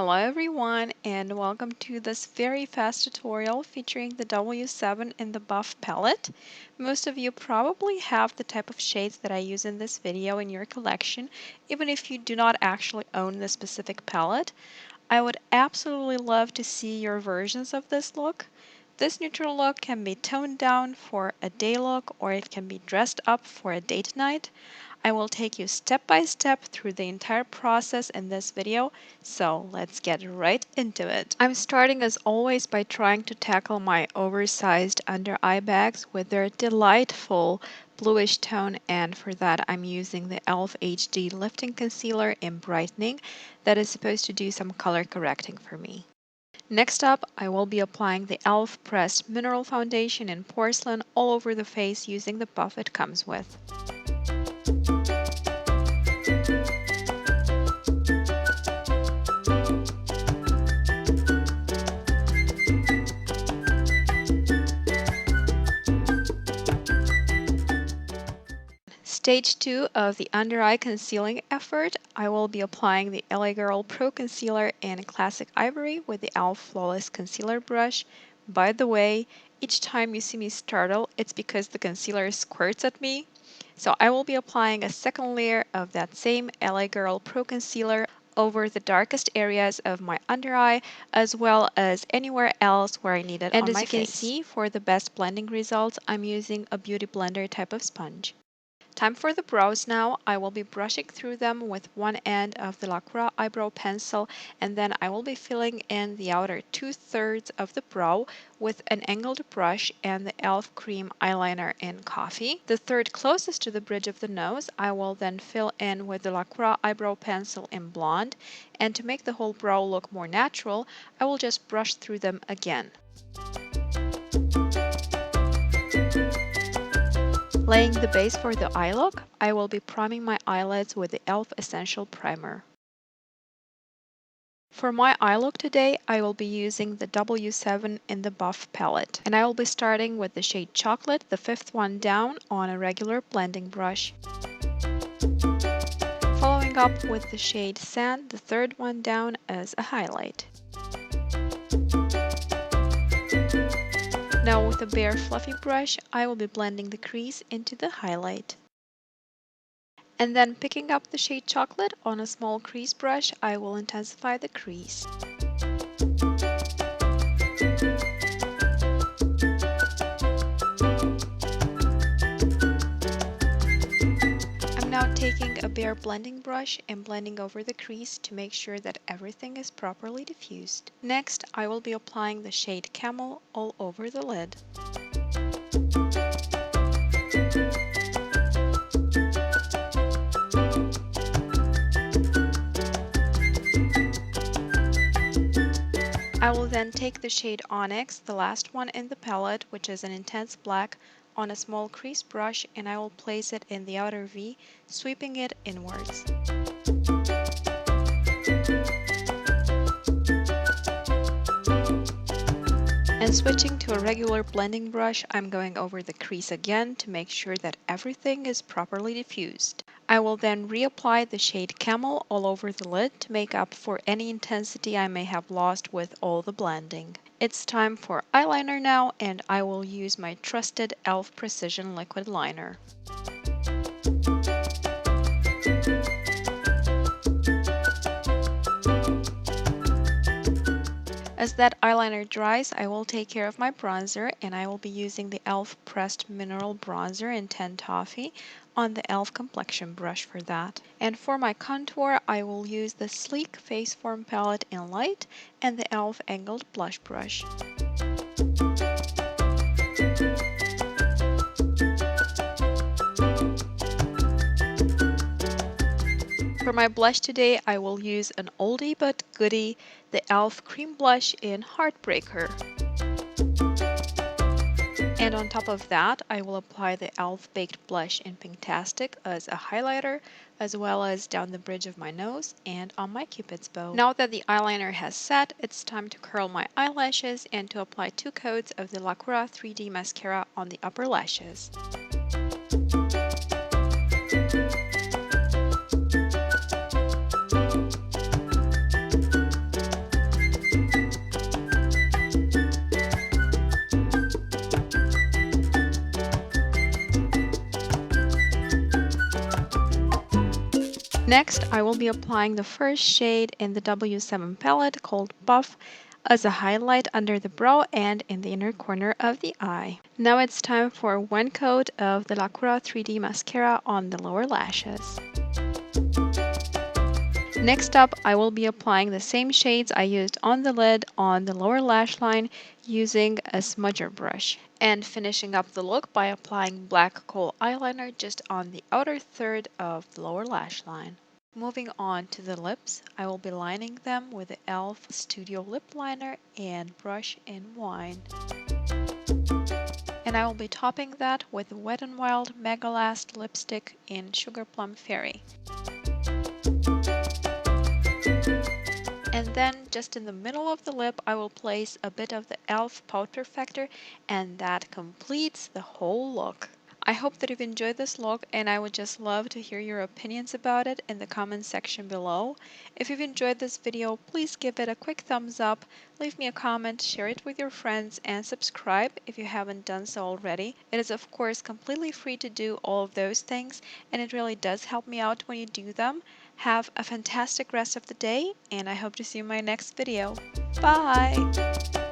Hello everyone, and welcome to this very fast tutorial featuring the W7 in the Buff palette. Most of you probably have the type of shades that I use in this video in your collection, even if you do not actually own the specific palette. I would absolutely love to see your versions of this look. This neutral look can be toned down for a day look, or it can be dressed up for a date night. I will take you step by step through the entire process in this video, so let's get right into it. I'm starting as always by trying to tackle my oversized under eye bags with their delightful bluish tone, and for that I'm using the e.l.f. HD Lifting Concealer in Brightening that is supposed to do some color correcting for me. Next up, I will be applying the e.l.f. Pressed Mineral Foundation in Porcelain all over the face using the puff it comes with. Stage 2 of the under eye concealing effort, I will be applying the LA Girl Pro Concealer in Classic Ivory with the e.l.f. Flawless Concealer Brush. By the way, each time you see me startle, it's because the concealer squirts at me. So I will be applying a second layer of that same LA Girl Pro Concealer over the darkest areas of my under eye, as well as anywhere else where I need it on my face. And as you can see, for the best blending results, I'm using a beauty blender type of sponge. Time for the brows now. I will be brushing through them with one end of the Lorac eyebrow pencil, and then I will be filling in the outer 2/3 of the brow with an angled brush and the e.l.f. Cream eyeliner in Coffee. The third closest to the bridge of the nose, I will then fill in with the Lorac eyebrow pencil in Blonde, and to make the whole brow look more natural, I will just brush through them again. Laying the base for the eye look, I will be priming my eyelids with the e.l.f. Essential Primer. For my eye look today, I will be using the W7 in the Buff palette, and I will be starting with the shade Chocolate, the 5th one down, on a regular blending brush. Following up with the shade Sand, the 3rd one down, as a highlight. Now with a bare fluffy brush, I will be blending the crease into the highlight. And then picking up the shade Chocolate on a small crease brush, I will intensify the crease. I'm now taking a bare blending brush and blending over the crease to make sure that everything is properly diffused. Next, I will be applying the shade Camel all over the lid. I will then take the shade Onyx, the last one in the palette, which is an intense black, on a small crease brush, and I will place it in the outer V, sweeping it inwards. And switching to a regular blending brush, I'm going over the crease again to make sure that everything is properly diffused. I will then reapply the shade Camel all over the lid to make up for any intensity I may have lost with all the blending. It's time for eyeliner now, and I will use my trusted e.l.f. Precision Liquid Liner. As that eyeliner dries, I will take care of my bronzer, and I will be using the e.l.f. Pressed Mineral Bronzer in 10 Toffee on the e.l.f. Complexion brush for that. And for my contour, I will use the Sleek Face Form palette in Light and the e.l.f. Angled Blush brush. For my blush today, I will use an oldie but goodie, the e.l.f. Cream Blush in Heartbreaker. And on top of that, I will apply the e.l.f. Baked Blush in Pinktastic as a highlighter, as well as down the bridge of my nose and on my cupid's bow. Now that the eyeliner has set, it's time to curl my eyelashes and to apply 2 coats of the Lorac 3D Mascara on the upper lashes. Next, I will be applying the first shade in the W7 palette called Buff as a highlight under the brow and in the inner corner of the eye. Now it's time for one coat of the Lorac 3D mascara on the lower lashes. Next up, I will be applying the same shades I used on the lid on the lower lash line using a smudger brush. And finishing up the look by applying black kohl eyeliner just on the outer third of the lower lash line. Moving on to the lips, I will be lining them with the e.l.f. Studio Lip Liner and Brush in Wine. And I will be topping that with Wet n Wild Mega Last lipstick in Sugar Plum Fairy. And then just in the middle of the lip, I will place a bit of the e.l.f. Pout Perfector, and that completes the whole look. I hope that you've enjoyed this look, and I would just love to hear your opinions about it in the comments section below. If you've enjoyed this video, please give it a quick thumbs up, leave me a comment, share it with your friends, and subscribe if you haven't done so already. It is of course completely free to do all of those things, and it really does help me out when you do them. Have a fantastic rest of the day, and I hope to see you in my next video. Bye!